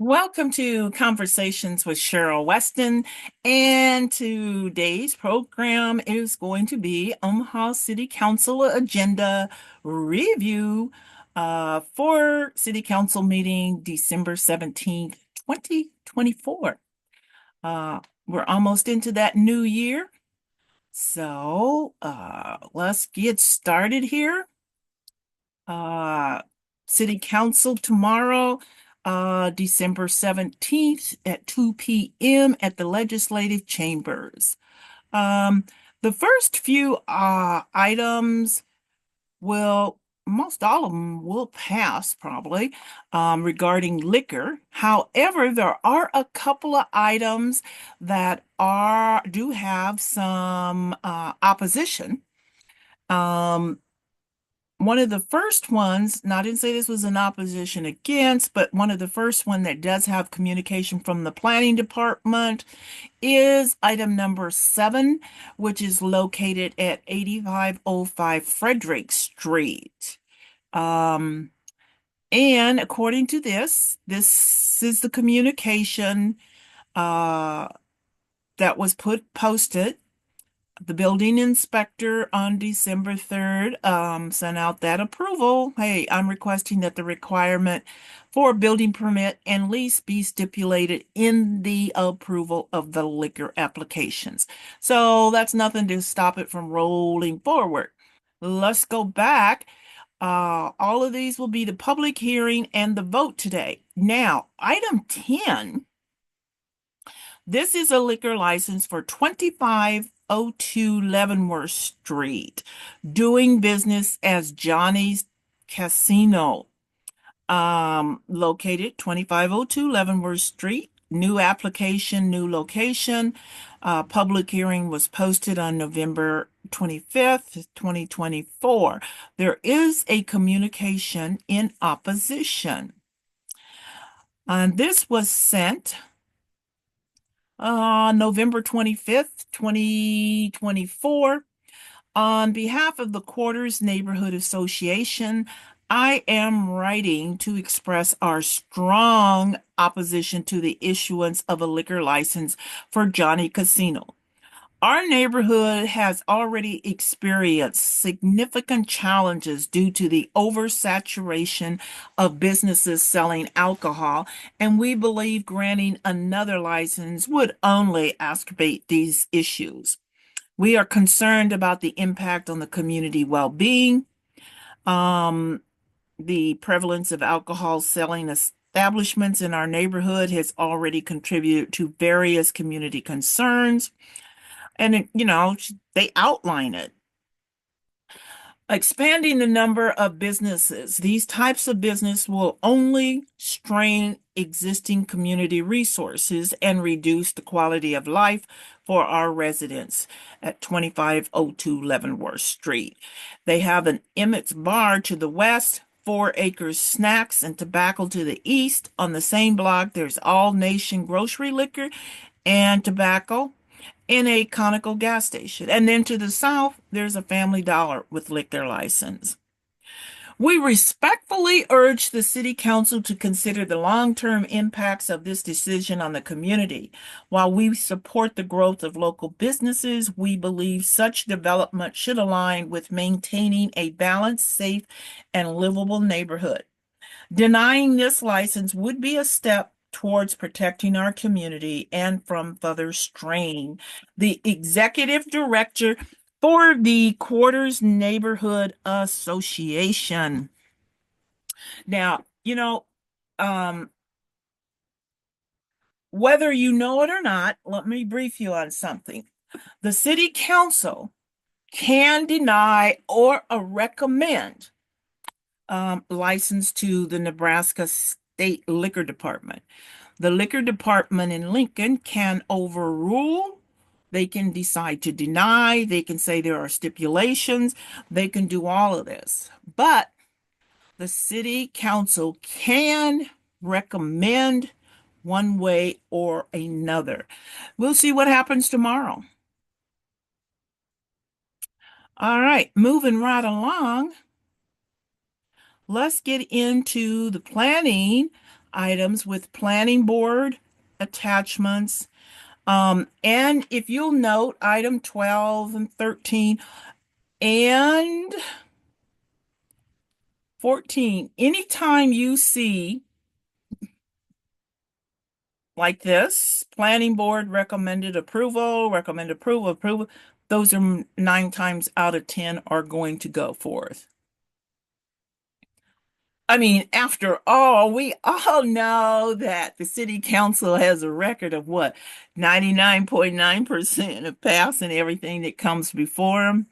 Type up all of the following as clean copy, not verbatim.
Welcome to Conversations with Cheryl Weston, and today's program is going to be Omaha City Council agenda review for City Council meeting December 17th, 2024. We're almost into that new year, so let's get started here. uh, City Council tomorrow, December 17th at 2 p.m. at the Legislative Chambers. Um, the first few items will, most all of them will pass probably, regarding liquor. However, there are a couple of items that do have some opposition. Um, One of the first ones, now I didn't say this was an opposition against, but one of the first one that does have communication from the planning department is item number 7, which is located at 8505 Frederick Street. Um, and according to this is the communication uh, that was posted. The building inspector on December 3rd sent out that approval. Hey, I'm requesting that the requirement for a building permit and lease be stipulated in the approval of the liquor applications. So that's nothing to stop it from rolling forward. Let's go back. All of these will be the public hearing and the vote today. Now, item 10. This is a liquor license for 2502 Leavenworth Street, doing business as Johnny's Casino, located 2502 Leavenworth Street. New application, new location. Public hearing was posted on November 25th, 2024. There is a communication in opposition. And this was sent November 25th, 2024. On behalf of the Quarters Neighborhood Association, I am writing to express our strong opposition to the issuance of a liquor license for Johnny Casino. Our neighborhood has already experienced significant challenges due to the oversaturation of businesses selling alcohol, and we believe granting another license would only exacerbate these issues. We are concerned about the impact on the community well-being. Um, the prevalence of alcohol selling establishments in our neighborhood has already contributed to various community concerns. And, they outline it. Expanding the number of businesses. These types of business will only strain existing community resources and reduce the quality of life for our residents at 2502 Leavenworth Street. They have an Emmett's Bar to the west, 4 Acres Snacks and Tobacco to the east. On the same block, there's All Nation Grocery Liquor and Tobacco in a Conoco gas station. And then to the south, there's a Family Dollar with liquor license. We respectfully urge the City Council to consider the long-term impacts of this decision on the community. While we support the growth of local businesses, we believe such development should align with maintaining a balanced, safe, and livable neighborhood. Denying this license would be a step towards protecting our community and from further strain. The executive director for the Quarters Neighborhood Association. Now, um, whether you know it or not, let me brief you on something. The city council can deny or recommend license to the Nebraska State Liquor Department. The liquor department in Lincoln can overrule, they can decide to deny, they can say there are stipulations, they can do all of this. But the city council can recommend one way or another. We'll see what happens tomorrow. All right, moving right along. Let's get into the planning. items with planning board attachments. And if you'll note, item 12 and 13 and 14, anytime you see like this, planning board recommended approval, approval, those are 9 times out of 10 are going to go forth. I mean, after all, we all know that the city council has a record of what, 99.9% of passing everything that comes before them.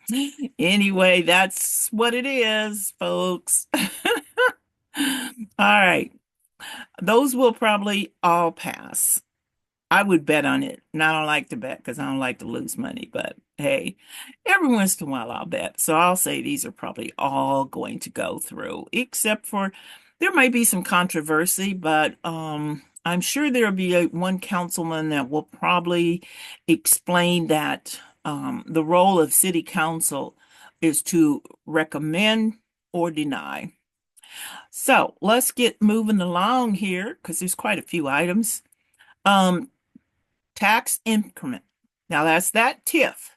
Anyway, that's what it is, folks. All right. Those will probably all pass. I would bet on it. And I don't like to bet because I don't like to lose money. But hey, every once in a while I'll bet. So I'll say these are probably all going to go through, except for there might be some controversy, but I'm sure there'll be one councilman that will probably explain that the role of city council is to recommend or deny. So let's get moving along here because there's quite a few items. Um, Tax increment. Now that's that TIF.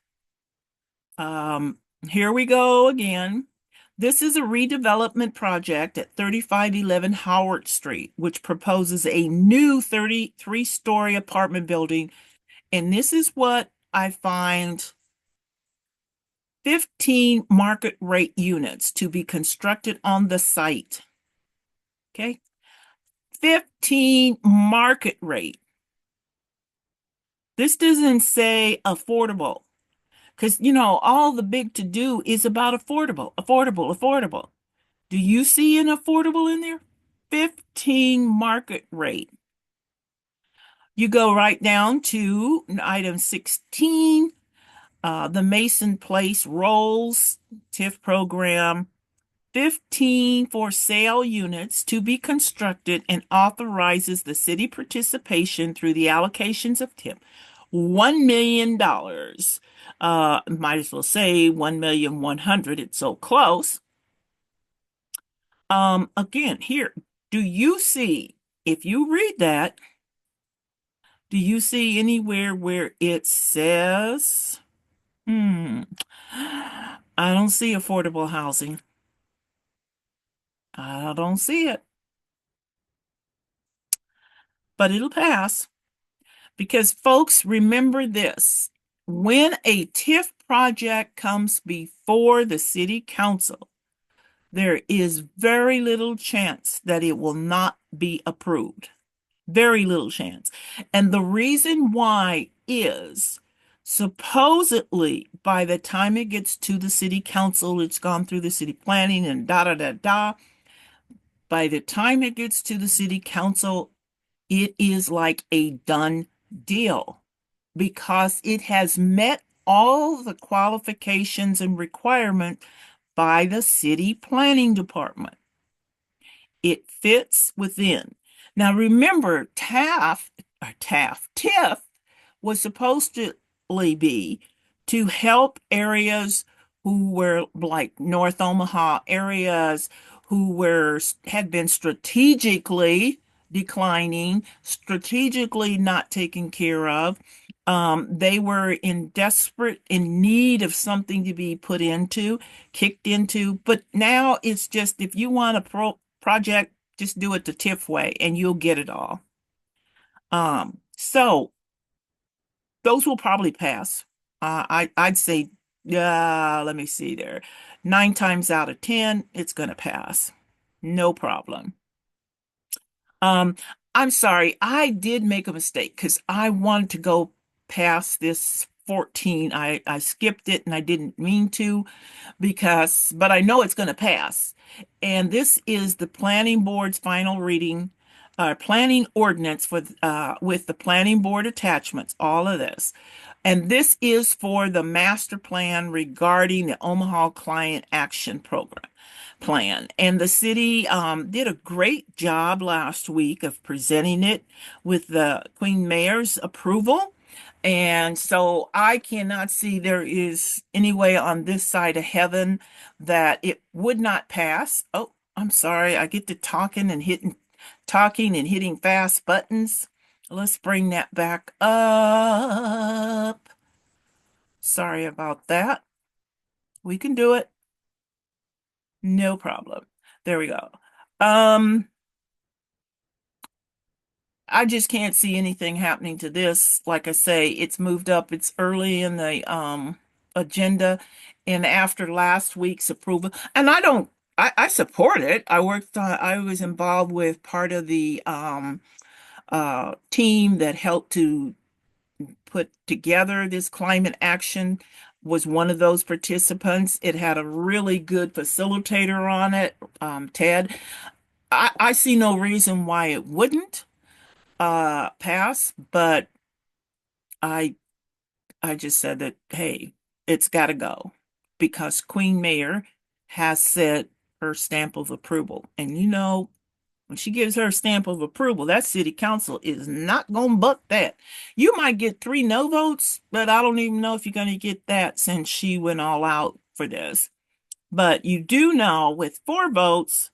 Here we go again. This is a redevelopment project at 3511 Howard Street, which proposes a new 33-story apartment building. And this is what I find 15 market rate units to be constructed on the site. Okay. 15 market rate. This doesn't say affordable. Because, all the big to do is about affordable, affordable, affordable. Do you see an affordable in there? 15 market rate. You go right down to item 16, the Mason Place Rolls TIF program. 15 for sale units to be constructed and authorizes the city participation through the allocations of TIP. $1 million. Might as well say 1,100,000. It's so close. Again, here, do you see, if you read that, do you see anywhere where it says, I don't see affordable housing. I don't see it, but it'll pass. Because folks, remember this. When a TIF project comes before the city council, there is very little chance that it will not be approved. Very little chance. And the reason why is supposedly by the time it gets to the city council, it's gone through the city planning and da da da da. By the time it gets to the city council, it is like a done deal because it has met all the qualifications and requirements by the city planning department. It fits within. Now remember, TIF was supposed to be to help areas who were like North Omaha areas who had been strategically declining, strategically not taken care of. They were in desperate in need of something to be put into, kicked into. But now it's just if you want a project, just do it the TIF way and you'll get it all. So those will probably pass. I'd say, let me see there. 9 times out of 10, it's gonna pass. No problem. Um, I'm sorry, I did make a mistake because I wanted to go past this 14. I skipped it and I didn't mean to but I know it's going to pass. And this is the planning board's final reading, planning ordinance with the planning board attachments, all of this. And this is for the master plan regarding the Omaha Client Action Program plan. And the city did a great job last week of presenting it with the Queen Mayor's approval. And so I cannot see there is any way on this side of heaven that it would not pass. Oh, I'm sorry. I get to talking and hitting. talking and hitting fast buttons. Let's bring that back up. Sorry about that. We can do it. No problem. There we go. Um, I just can't see anything happening to this. Like I say, it's moved up. It's early in the agenda, and after last week's approval, and I don't I support it. I was involved with part of the team that helped to put together this climate action, was one of those participants. It had a really good facilitator on it, Ted. I see no reason why it wouldn't pass, but I I just said that, hey, it's got to go because Queen Mayor has said her stamp of approval. And when she gives her stamp of approval, that city council is not going to buck that. You might get three no votes, but I don't even know if you're going to get that since she went all out for this. But you do know with four votes,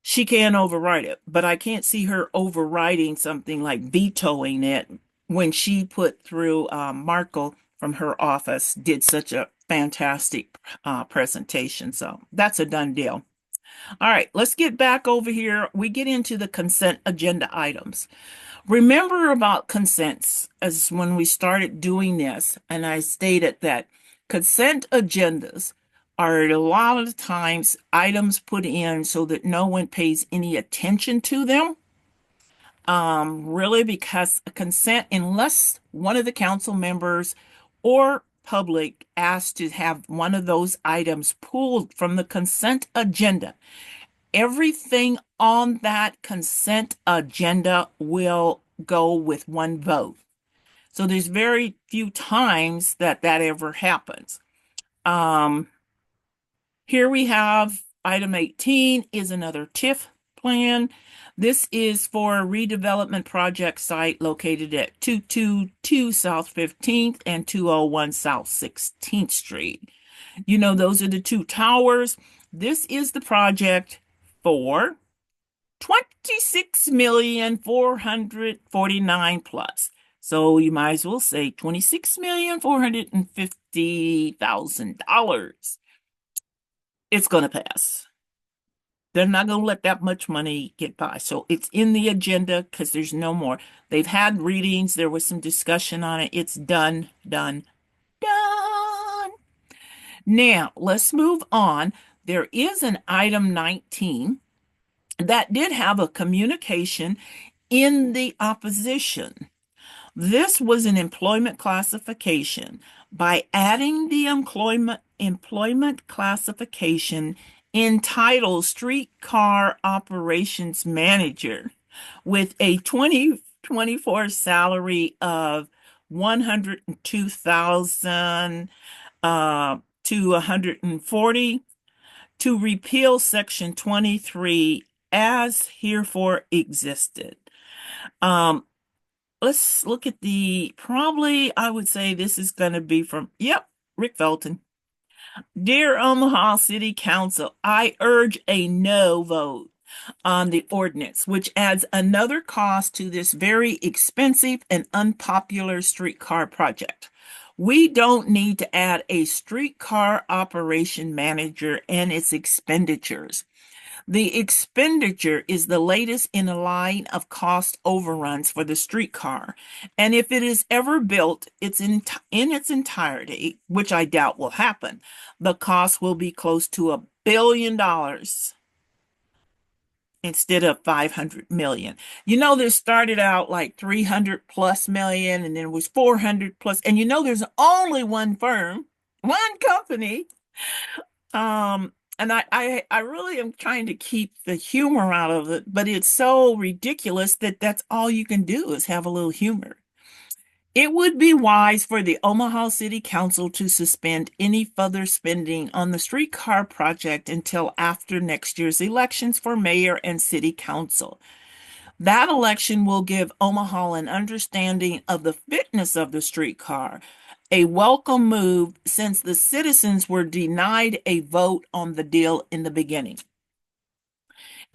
she can override it, but I can't see her overriding something like vetoing it when she put through Markle from her office did such a fantastic presentation. So that's a done deal. All right, let's get back over here. We get into the consent agenda items. Remember about consents as when we started doing this, and I stated that consent agendas are a lot of times items put in so that no one pays any attention to them. Really, because a consent, unless one of the council members or public asks to have one of those items pulled from the consent agenda, everything on that consent agenda will go with one vote. So there's very few times that that ever happens. Um, Here we have item 18 is another TIF plan. This is for a redevelopment project site located at 222 South 15th and 201 South 16th Street. Those are the two towers. This is the project for 26,449 plus. So you might as well say $26,450,000. It's going to pass. They're not going to let that much money get by. So it's in the agenda because there's no more. They've had readings. There was some discussion on it. It's done, done, done. Now, let's move on. There is an item 19 that did have a communication in the opposition. This was an employment classification. By adding the employment classification entitled Streetcar Operations Manager with a 2024 salary of 102,000 to 140 to repeal section 23 as herefore existed. Let's look at I would say this is going to be from, Rick Felton. Dear Omaha City Council, I urge a no vote on the ordinance, which adds another cost to this very expensive and unpopular streetcar project. We don't need to add a streetcar operation manager and its expenditures. The expenditure is the latest in a line of cost overruns for the streetcar. And if it is ever built, in its entirety, which I doubt will happen, the cost will be close to $1 billion instead of 500 million. This started out like 300 plus million, and then it was 400 plus. And there's only one firm, one company. And I really am trying to keep the humor out of it, but it's so ridiculous that that's all you can do is have a little humor. It would be wise for the Omaha City Council to suspend any further spending on the streetcar project until after next year's elections for mayor and city council. That election will give Omaha an understanding of the fitness of the streetcar, a welcome move since the citizens were denied a vote on the deal in the beginning.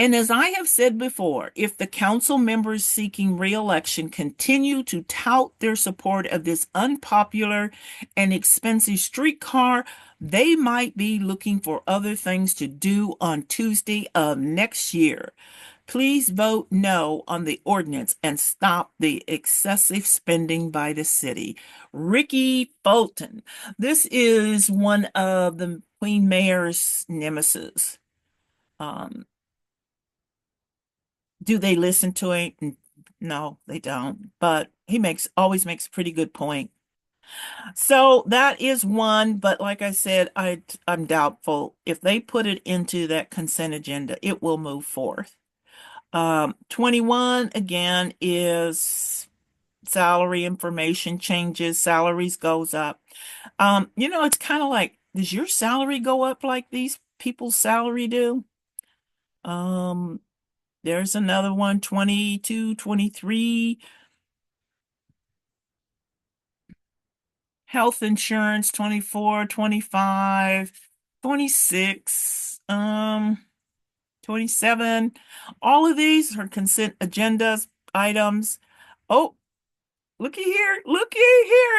And as I have said before, if the council members seeking re-election continue to tout their support of this unpopular and expensive streetcar, they might be looking for other things to do on Tuesday of next year. Please vote no on the ordinance and stop the excessive spending by the city. Ricky Fulton. This is one of the Queen Mayor's nemesis. Um, do they listen to him? No, they don't. But he makes always makes a pretty good point. So that is one, but like I said, I'm doubtful if they put it into that consent agenda, it will move forth. 21 again is salary information changes, salaries goes up. It's kind of like, does your salary go up like these people's salary do? Um, there's another one, 22, 23, health insurance, 24, 25, 26, 27. All of these are consent agendas items. Oh, looky here.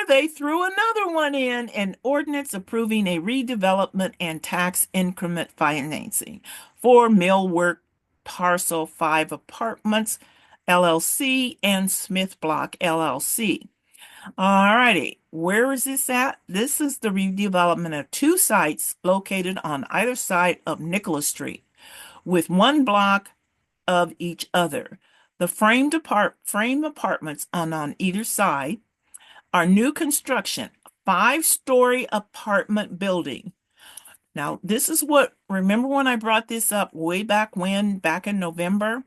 They threw another one in, an ordinance approving a redevelopment and tax increment financing for Millwork Parcel 5 Apartments LLC and Smith Block LLC. All righty, where is this at? This is the redevelopment of two sites located on either side of Nicholas Street, with one block of each other. The frame apartments on either side are new construction, five-story apartment building. Now, this is what, remember when I brought this up way back when, back in November?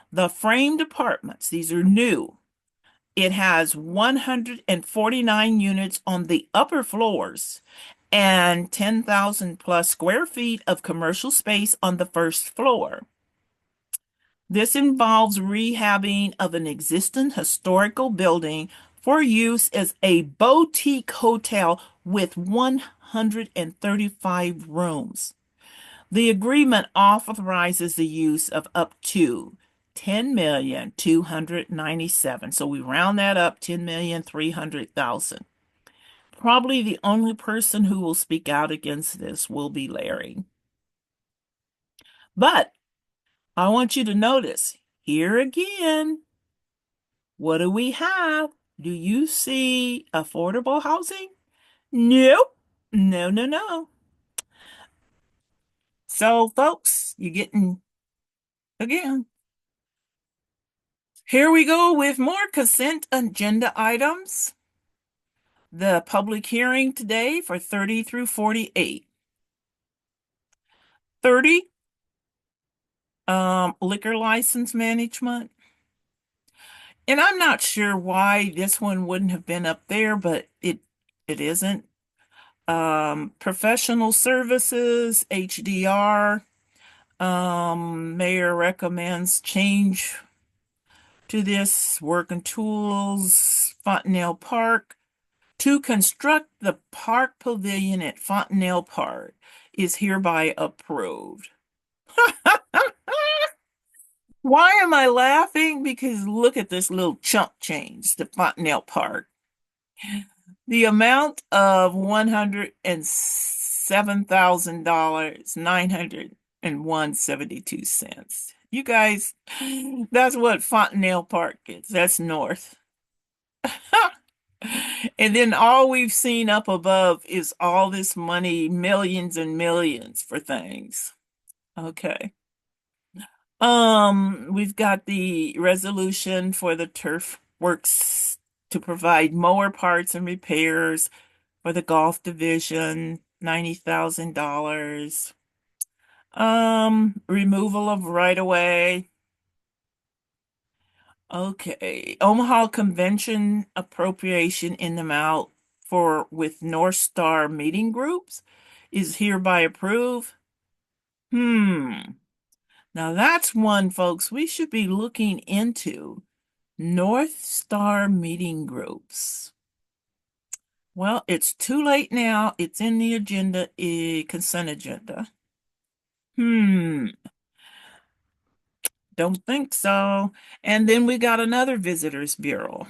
The framed apartments, these are new. It has 149 units on the upper floors and 10,000 plus square feet of commercial space on the first floor. This involves rehabbing of an existing historical building for use as a boutique hotel with 135 rooms. The agreement authorizes the use of up to 10,297,000. So we round that up, 10,300,000. Probably the only person who will speak out against this will be Larry. But I want you to notice here again, what do we have? Do you see affordable housing? Nope. No, no, no. So, folks, you're getting, again, here we go with more consent agenda items. The public hearing today for 30 through 48. 30, liquor license management. And I'm not sure why this one wouldn't have been up there, but it isn't. Professional services, HDR. Mayor recommends change to this work and tools, Fontenelle Park. To construct the park pavilion at Fontenelle Park is hereby approved. Why am I laughing? Because look at this little chump change to Fontenelle Park. The amount of $107,000, 901.72. You guys, that's what Fontenelle Park is. That's north. And then all we've seen up above is all this money, millions and millions for things. Okay. We've got the resolution for the turf works to provide mower parts and repairs for the golf division, $90,000. Removal of right of way. Okay. Omaha Convention appropriation in the amount for with North Star meeting groups is hereby approved. Hmm. Now that's one, folks, we should be looking into. North Star meeting groups. Well, it's too late now. It's in the agenda, consent agenda. Hmm. Don't think so. And then we got another visitors bureau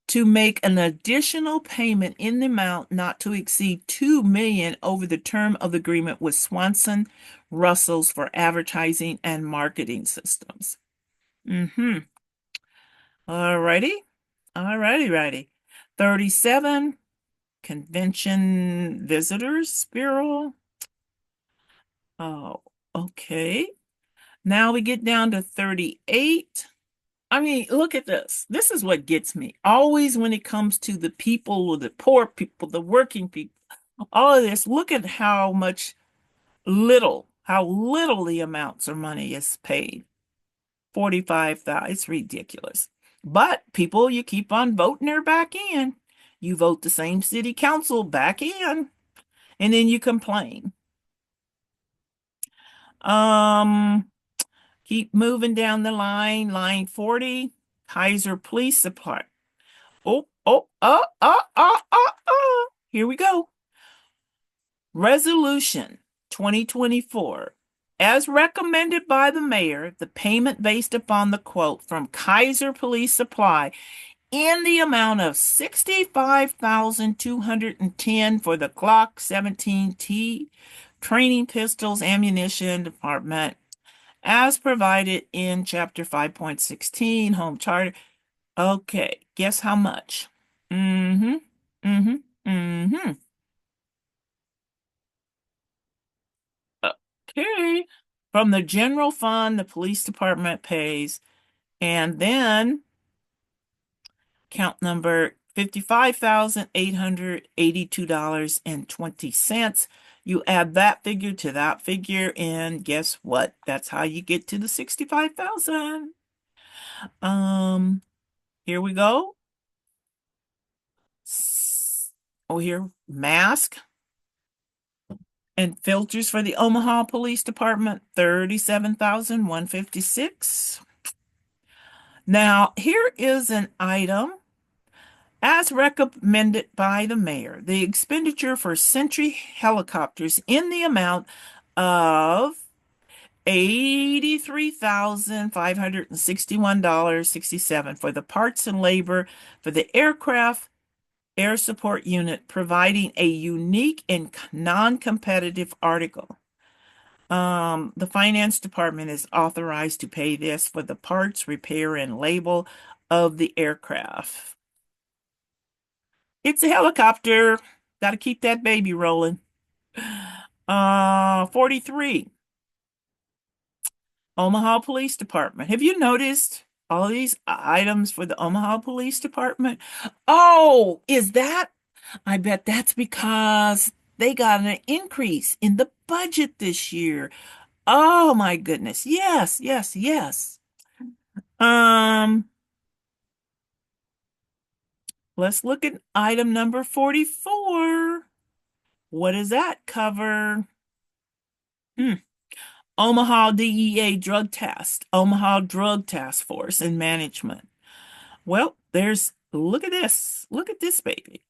to make an additional payment in the amount not to exceed 2 million over the term of the agreement with Swanson Russells for advertising and marketing systems. Mm-hmm. Alrighty. Righty. 37, Convention Visitors Bureau. Oh, okay. Now we get down to 38. I mean, look at this. This is what gets me. Always when it comes to the people or the poor people, the working people, all of this, look at how little the amounts of money is paid. 45,000. It's ridiculous. But people, you keep on voting her back in. You vote the same city council back in, and then you complain. Um, Keep moving down the line. Line 40, Kaiser Police Supply. Here we go. Resolution 2024. As recommended by the mayor, the payment based upon the quote from Kaiser Police Supply in the amount of 65,210 for the Glock 17T training pistols ammunition department as provided in chapter 5.16 home charter. Okay, guess how much? Mm-hmm. Mm-hmm. Mm-hmm. Okay. From the general fund, the police department pays, and then count number $55,882.20. You add that figure to that figure, and guess what? That's how you get to the 65,000. Here we go. Oh, here, mask and filters for the Omaha Police Department, 37,156. Now, here is an item as recommended by the mayor. The expenditure for Sentry helicopters in the amount of $83,561.67 for the parts and labor for the aircraft air support unit, providing a unique and non-competitive article. The finance department is authorized to pay this for the parts, repair, and label of the aircraft. It's a helicopter. Got to keep that baby rolling. 43. Omaha Police Department. Have you noticed all these items for the Omaha Police Department? Oh, is that? I bet that's because they got an increase in the budget this year. Oh my goodness. Yes, yes, yes. Um, let's look at item number 44. What does that cover? Hmm. Omaha DEA drug test, Omaha Drug Task Force and Management. Well, look at this. Look at this baby.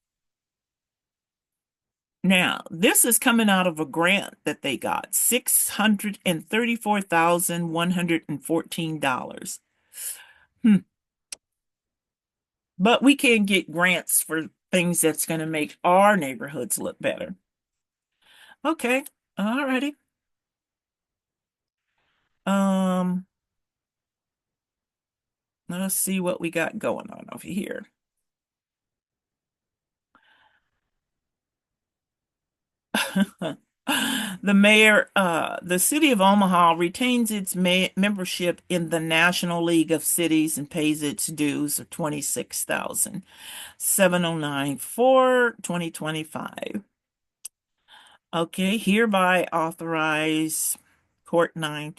Now, this is coming out of a grant that they got, $634,114. Hmm. But we can get grants for things that's going to make our neighborhoods look better. Okay. All righty. Um, let's see what we got going on over here. The city of Omaha retains its membership in the National League of Cities and pays its dues of $26,709 for 2025. Okay, hereby authorize Court 9.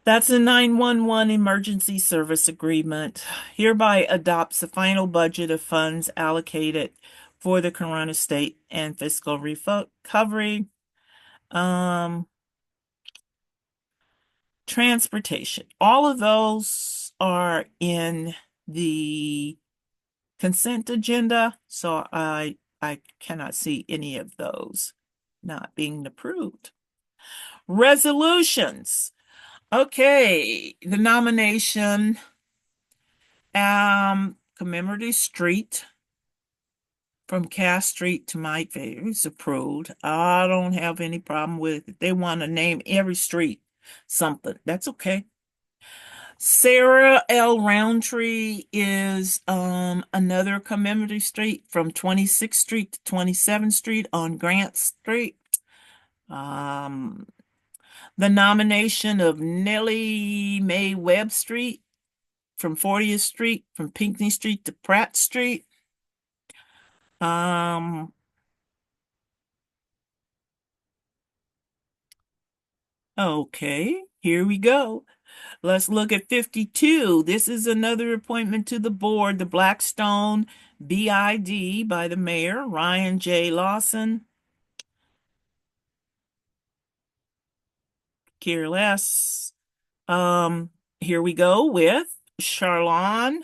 That's a 911 emergency service agreement. Hereby adopts the final budget of funds allocated for the Corona State and fiscal recovery. Transportation. All of those are in the consent agenda, so I cannot see any of those not being approved. Resolutions. Okay, the nomination, Commemorative Street from Cass Street to Mike Fair is approved. I don't have any problem with it. If they want to name every street something, that's okay. Sarah L. Roundtree is another commemorative street from 26th Street to 27th Street on Grant Street. Um, the nomination of Nellie Mae Webb Street from 40th Street, from Pinckney Street to Pratt Street. Um, okay, here we go. Let's look at 52. This is another appointment to the board, the Blackstone BID by the mayor, Ryan J. Lawson. Care less. Here we go with Charlon,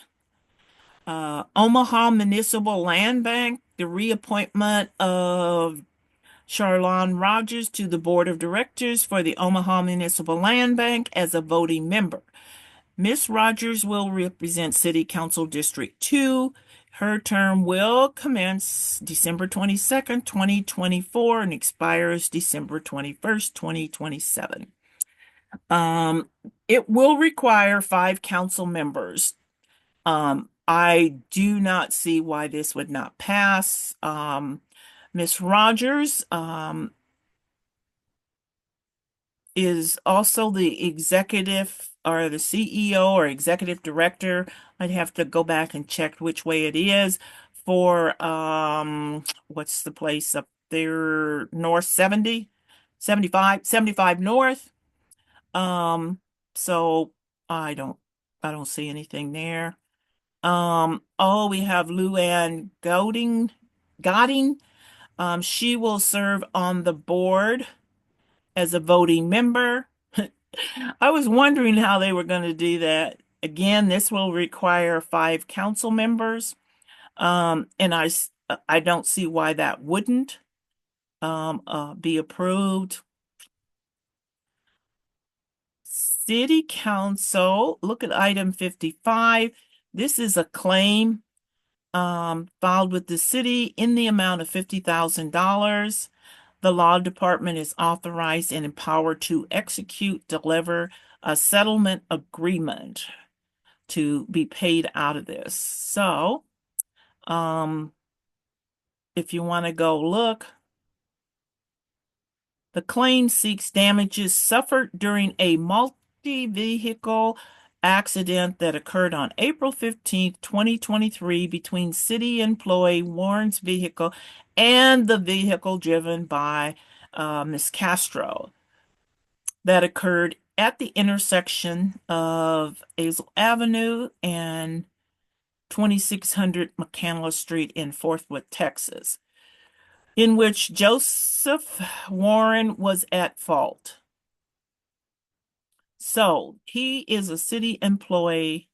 Omaha Municipal Land Bank, the reappointment of Charlon Rogers to the Board of Directors for the Omaha Municipal Land Bank as a voting member. Miss Rogers will represent City Council District 2. Her term will commence December 22nd, 2024 and expires December 21st, 2027. Um, it will require 5 council members. I do not see why this would not pass. Miss Rogers, is also the executive or the CEO or executive director. I'd have to go back and check which way it is for what's the place up there, North 70, 75, 75 North. Um, so I don't I don't see anything there. Oh, we have Luann Godding. She will serve on the board as a voting member. I was wondering how they were going to do that. Again, this will require 5 council members. And I don't see why that wouldn't be approved. City Council, look at item 55. This is a claim filed with the city in the amount of $50,000. The law department is authorized and empowered to execute, deliver a settlement agreement to be paid out of this. So, um, if you want to go look, the claim seeks damages suffered during a multi-vehicle accident that occurred on April 15th, 2023 between city employee Warren's vehicle and the vehicle driven by Ms. Castro that occurred at the intersection of Azle Avenue and 2600 McCandless Street in Fort Worth, Texas, in which Joseph Warren was at fault. So he is a city employee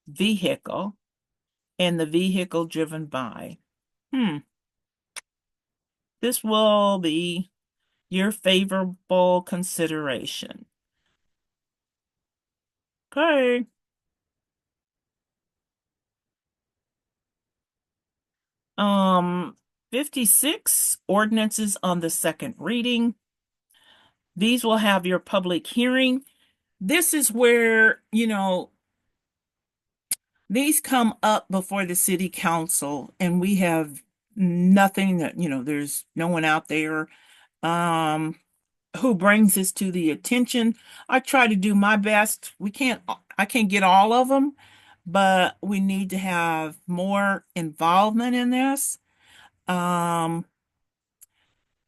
vehicle and the vehicle driven by. This will be your favorable consideration. Okay. 56 ordinances on the second reading. These will have your public hearing. This is where, these come up before the city council and we have nothing that, there's no one out there um who brings this to the attention. I try to do my best. I can't get all of them, but we need to have more involvement in this. Um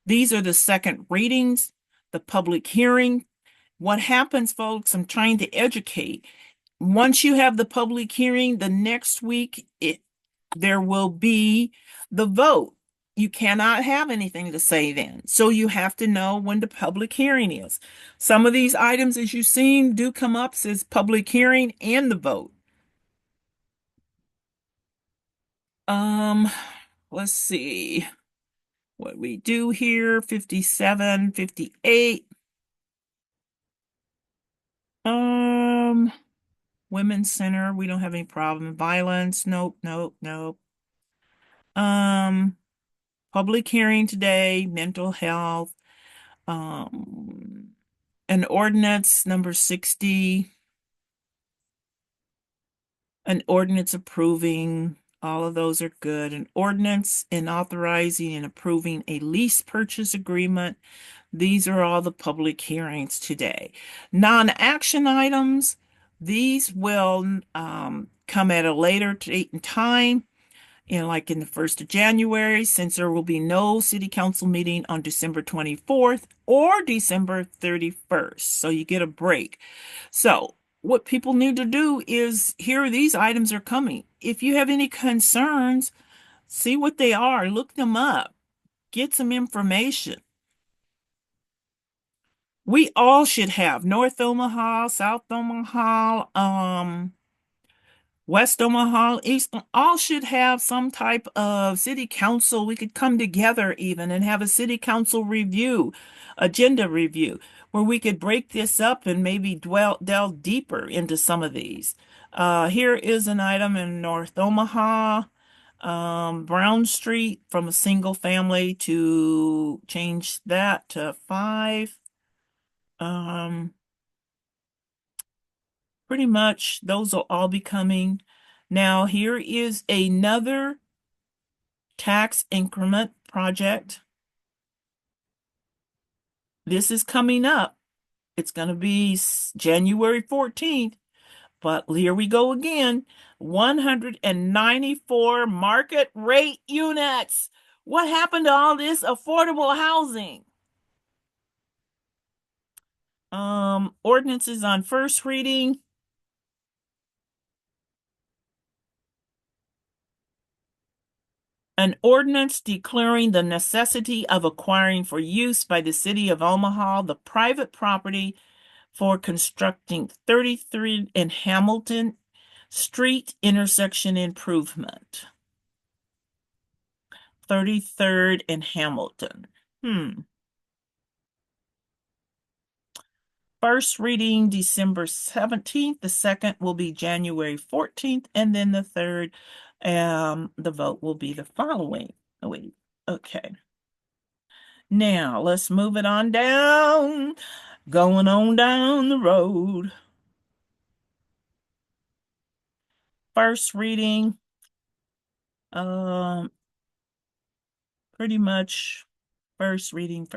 these are the second readings, the public hearing. What happens, folks? I'm trying to educate. Once you have the public hearing, the next week there will be the vote. You cannot have anything to say then. So you have to know when the public hearing is. Some of these items, as you've seen, do come up says public hearing and the vote. Um, let's see what we do here. 57, 58. Um, Women's Center, we don't have any problem. Violence, nope, nope, nope. Um, Public hearing today, mental health, um, an ordinance number 60, an ordinance approving, all of those are good. An ordinance in authorizing and approving a lease purchase agreement. These are all the public hearings today. Non-action items, these will come at a later date and time, like in the 1st of January, since there will be no city council meeting on December 24th or December 31st. So you get a break. So what people need to do is here these items are coming. If you have any concerns, see what they are, look them up, get some information. We all should have North Omaha, South Omaha, West Omaha, East, all should have some type of city council. We could come together even and have a city council review, agenda review, where we could break this up and maybe delve deeper into some of these. Here is an item in North Omaha, Brown Street from a single family to change that to five. Um, Pretty much those will all be coming. Now, here is another tax increment project. This is coming up. It's going to be January 14th, but here we go again. 194 market rate units. What happened to all this affordable housing? Ordinances on first reading. An ordinance declaring the necessity of acquiring for use by the city of Omaha the private property for constructing 33 and Hamilton Street intersection improvement. 33rd and Hamilton. First reading December 17th. The second will be January 14th, and then the third, the vote will be the following week. Okay. Now let's move it on down. Going on down the road. First reading, um, pretty much first reading.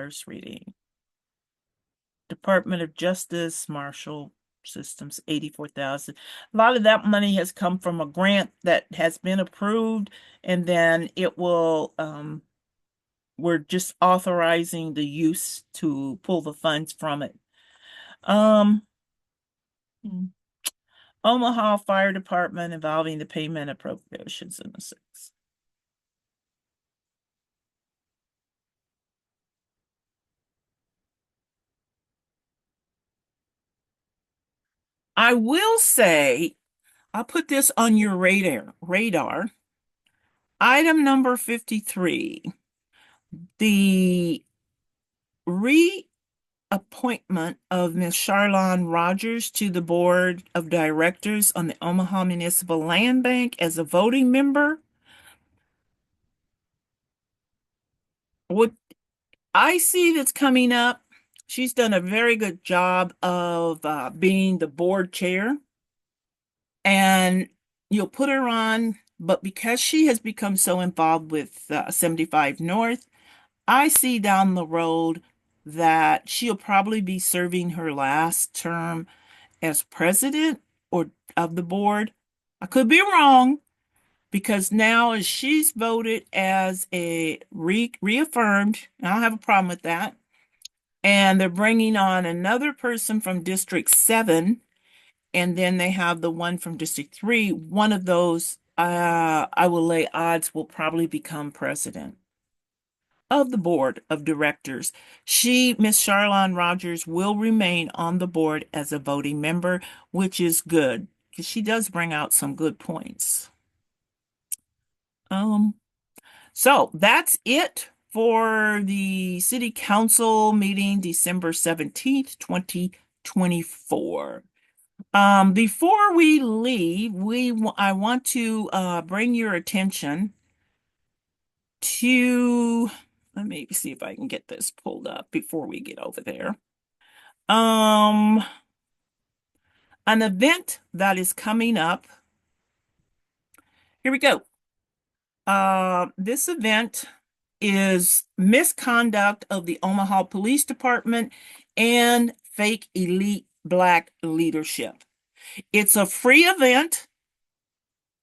Department of Justice, Marshall Systems, 84,000. A lot of that money has come from a grant that has been approved, and then it will, we're just authorizing the use to pull the funds from it. Um, Omaha Fire Department involving the payment appropriations in the six. I will say, I'll put this on your radar. Item number 53, the reappointment of Ms. Charlon Rogers to the Board of Directors on the Omaha Municipal Land Bank as a voting member. What I see that's coming up, she's done a very good job of being the board chair, and you'll put her on, but because she has become so involved with 75 North, I see down the road that she'll probably be serving her last term as president or of the board. I could be wrong because now as she's voted as a reaffirmed, I don't have a problem with that. And they're bringing on another person from District 7, and then they have the one from District 3. One of those, I will lay odds, will probably become president of the board of directors. Miss Charlon Rogers, will remain on the board as a voting member, which is good because she does bring out some good points. Um, so that's it for the city council meeting December 17th, 2024. Before we leave, I want to bring your attention to, let me see if I can get this pulled up before we get over there. Um, an event that is coming up. Here we go. This event is Misconduct of the Omaha Police Department and Fake Elite Black Leadership. It's a free event,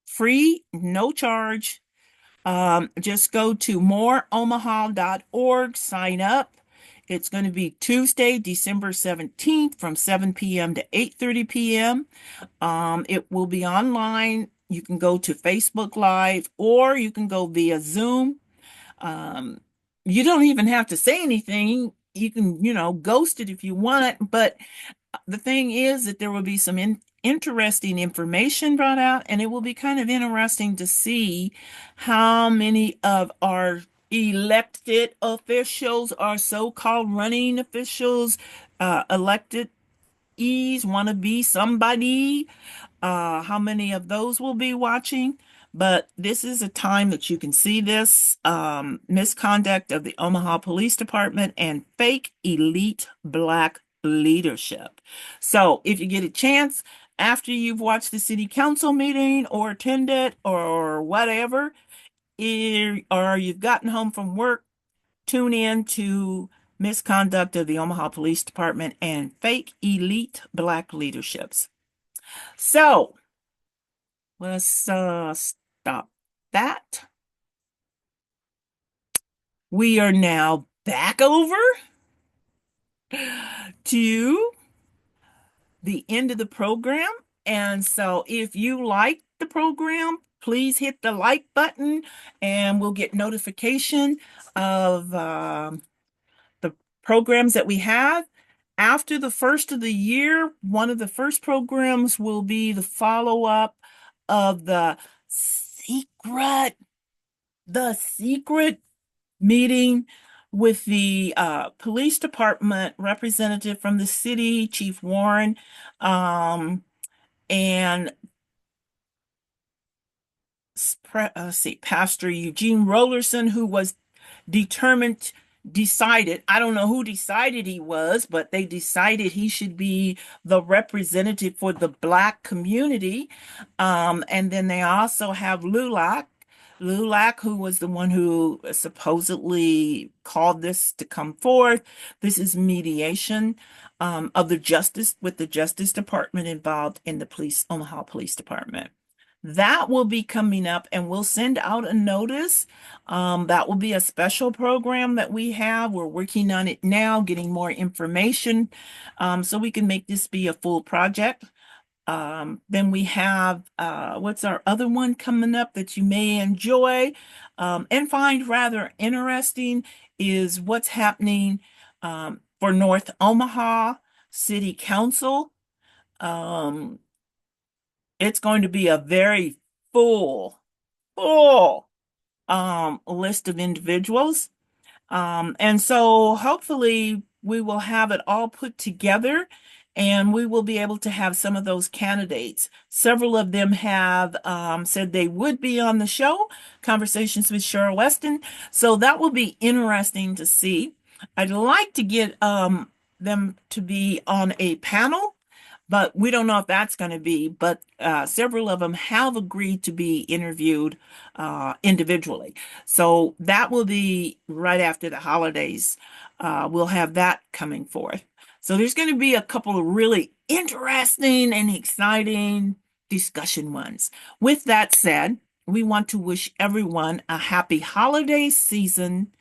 free, no charge. Just go to moreomaha.org, sign up. It's going to be Tuesday, December 17th from 7 p.m. to 8:30 p.m. It will be online. You can go to Facebook Live or you can go via Zoom. Um, you don't even have to say anything. You can, ghost it if you want, but the thing is that there will be some interesting information brought out, and it will be kind of interesting to see how many of our elected officials, our so-called running officials, elected ease want to be somebody, how many of those will be watching. But this is a time that you can see this misconduct of the Omaha Police Department and fake elite black leadership. So if you get a chance after you've watched the city council meeting or attended or whatever, or you've gotten home from work, tune in to Misconduct of the Omaha Police Department and Fake Elite Black Leaderships. So let's stop that. We are now back over to the end of the program. And so if you like the program, please hit the like button and we'll get notification of the programs that we have. After the first of the year, one of the first programs will be the follow-up of the secret meeting with the police department representative from the city, Chief Warren, and Pastor Eugene Rollerson, who was decided, I don't know who decided he was, but they decided he should be the representative for the black community. And then they also have Lulac, who was the one who supposedly called this to come forth. This is mediation of the justice with the Justice Department involved in the Omaha Police Department. That will be coming up, and we'll send out a notice. That will be a special program that we have. We're working on it now, getting more information, so we can make this be a full project. Then we have what's our other one coming up that you may enjoy and find rather interesting is what's happening for North Omaha City Council. Um, it's going to be a very full list of individuals. And so hopefully we will have it all put together and we will be able to have some of those candidates. Several of them have said they would be on the show, Conversations with Cheryl Weston. So that will be interesting to see. I'd like to get them to be on a panel, but we don't know if that's going to be. But several of them have agreed to be interviewed individually. So that will be right after the holidays. We'll have that coming forth. So there's going to be a couple of really interesting and exciting discussion ones. With that said, we want to wish everyone a happy holiday season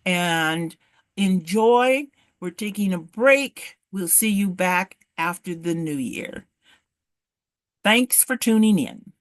and enjoy. We're taking a break. We'll see you back after the new year. Thanks for tuning in.